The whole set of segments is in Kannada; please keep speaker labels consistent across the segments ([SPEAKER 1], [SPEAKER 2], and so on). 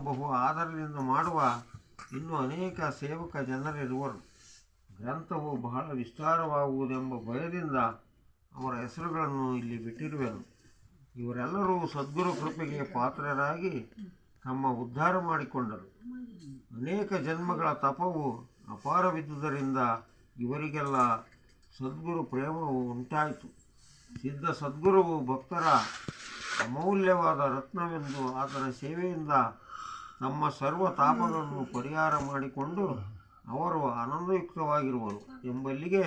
[SPEAKER 1] ಬಹು ಆದರದಿಂದ ಮಾಡುವ ಇನ್ನೂ ಅನೇಕ ಸೇವಕ ಜನರಿರುವರು. ಗ್ರಂಥವು ಬಹಳ ವಿಸ್ತಾರವಾಗುವುದೆಂಬ ಭಯದಿಂದ ಅವರ ಹೆಸರುಗಳನ್ನು ಇಲ್ಲಿ ಬಿಟ್ಟಿರುವೆನು. ಇವರೆಲ್ಲರೂ ಸದ್ಗುರು ಕೃಪೆಗೆ ಪಾತ್ರರಾಗಿ ತಮ್ಮ ಉದ್ಧಾರ ಮಾಡಿಕೊಂಡರು. ಅನೇಕ ಜನ್ಮಗಳ ತಪವು ಅಪಾರವಿದ್ದುದರಿಂದ ಇವರಿಗೆಲ್ಲ ಸದ್ಗುರು ಪ್ರೇಮವು ಉಂಟಾಯಿತು. ಸಿದ್ಧ ಸದ್ಗುರುವು ಭಕ್ತರ ಅಮೂಲ್ಯವಾದ ರತ್ನವೆಂದು ಆತನ ಸೇವೆಯಿಂದ ತಮ್ಮ ಸರ್ವ ತಾಪಗಳನ್ನು ಪರಿಹಾರ ಮಾಡಿಕೊಂಡು ಅವರು ಆನಂದಯುಕ್ತವಾಗಿರುವರು ಎಂಬಲ್ಲಿಗೆ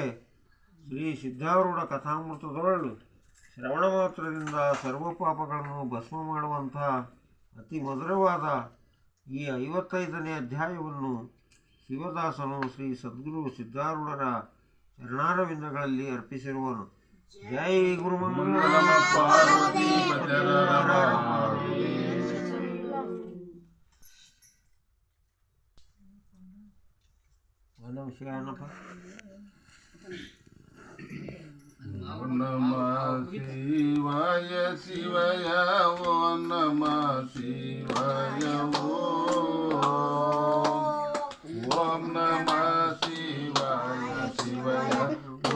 [SPEAKER 1] ಶ್ರೀ ಸಿದ್ಧಾರೂಢ ಕಥಾಮೃತದೊಳಲು ಶ್ರವಣ ಮಾತ್ರದಿಂದ ಸರ್ವ ಪಾಪಗಳನ್ನು ಭಸ್ಮ ಮಾಡುವಂತಹ ಅತಿ ಮಧುರವಾದ ಈ 55ನೇ ಅಧ್ಯಾಯವನ್ನು ಶಿವದಾಸನು ಶ್ರೀ ಸದ್ಗುರು ಸಿದ್ಧಾರೂಢರ ಚರಣಾರವಿಂದಗಳಲ್ಲಿ ಅರ್ಪಿಸಿರುವನು. ಜೈ ಗುರುಮಂಗಳ ಪಾರ್ವತಿ ನಮಃ
[SPEAKER 2] ಶಿವಾಯ ಶಿವಯ ಓಂ ನಮಃ ಶಿವಾಯ ಓಂ ನಮಃ ಶಿವಾಯ ಶಿವಯ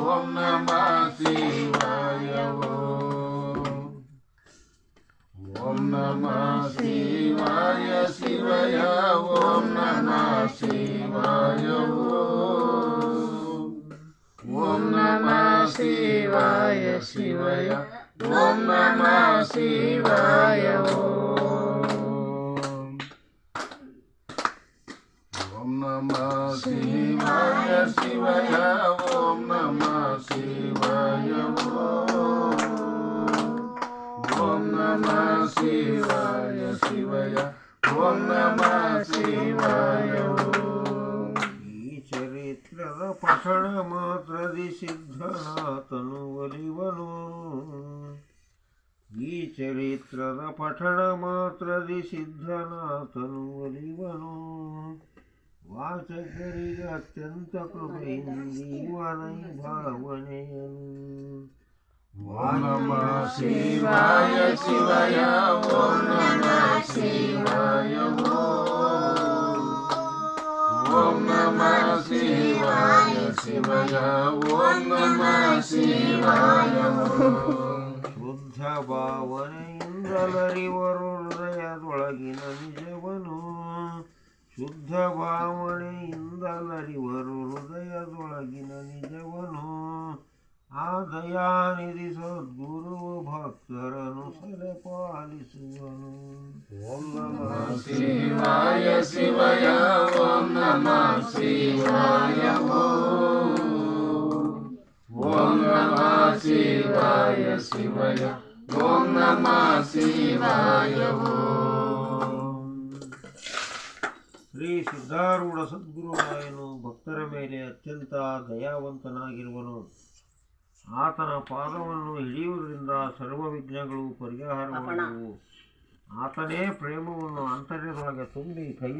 [SPEAKER 2] ಓಂ ನಮಃ ಶಿವಾಯ ಓಂ ನಮಃ ಶಿವಾಯ ಶಿವಯ ಓಂ ನಮಃ ಶಿವಾಯ ಓಂ ನಮಃ ಶಿವಾಯ ಶಿವಯ ಓಂ ನಮಃ ಶಿವಾಯ ಓಂ ನಮಃ ಶಿವಾಯ ಶಿವಯ ಓಂ ನಮಃ ಶಿವಾಯ ಓಂ ನಮಃ ಶಿವಾಯ ಶಿವಯ ಓಂ ನಮಃ ಶಿವಾಯ.
[SPEAKER 1] ಚರಿತ್ರದ ಪಠಣ ಮಾತ್ರದಿ ಸಿದ್ಧನಾಥನು ಒಲಿವನು. ಈ ಚರಿತ್ರದ ಪಠಣ ಮಾತ್ರದಿ ಸಿದ್ಧನಾಥನು ಒಲಿವನು. ವಾಚಕರಿಗೆ ಅತ್ಯಂತ ಕೃಪೆಯಿಂದೀವನೈ ಭಾವನೆಯನು.
[SPEAKER 2] ಓಂ ನಮಃ ಶಿವಾಯ ಶಿವಯ ಓಂ ನಮಃ ಶಿವಾಯ ಓಂ ನಮಃ ಶಿವಾಯ ಶಿವಯ ಓಂ ನಮಃ ಶಿವಾಯ.
[SPEAKER 1] ಶುದ್ಧ ಭಾವನೆಯಿಂದಲರಿವರು ಹೃದಯದೊಳಗಿನ ನಿಜವನು. ಶುದ್ಧ ಭಾವನೆಯಿಂದಲರಿವರು ಹೃದಯದೊಳಗಿನ ನಿಜವನು. ಆ ದಯಾನಿಧಿ ಸದ್ಗುರು ಭಕ್ತರನ್ನು ಸೆಲೆ ಪಾಲಿಸುವನು.
[SPEAKER 2] ಓಂ ನಮಃ ಶಿವಾಯ ಶಿವಯ ಓಂ ನಮಃ ಶಿವಾಯ ಓಂ ನಮಃ ಶಿವಾಯ ಶಿವಯ ಓಂ ನಮಃ ಶಿವಾಯ.
[SPEAKER 1] ಶ್ರೀ ಸಿದ್ಧಾರೂಢ ಸದ್ಗುರುರಾಯನು ಭಕ್ತರ ಮೇಲೆ ಅತ್ಯಂತ ದಯಾವಂತನಾಗಿರುವನು. ಆತನ ಪಾದವನ್ನು ಹಿಡಿಯುವುದರಿಂದ ಸರ್ವ ವಿಘ್ನಗಳು ಪರಿಹಾರವಾಗುವು. ಆತನೇ ಪ್ರೇಮವನ್ನು ಆಂತರ್ಯದೊಳಗೆ ತುಂಬಿ ಕೈ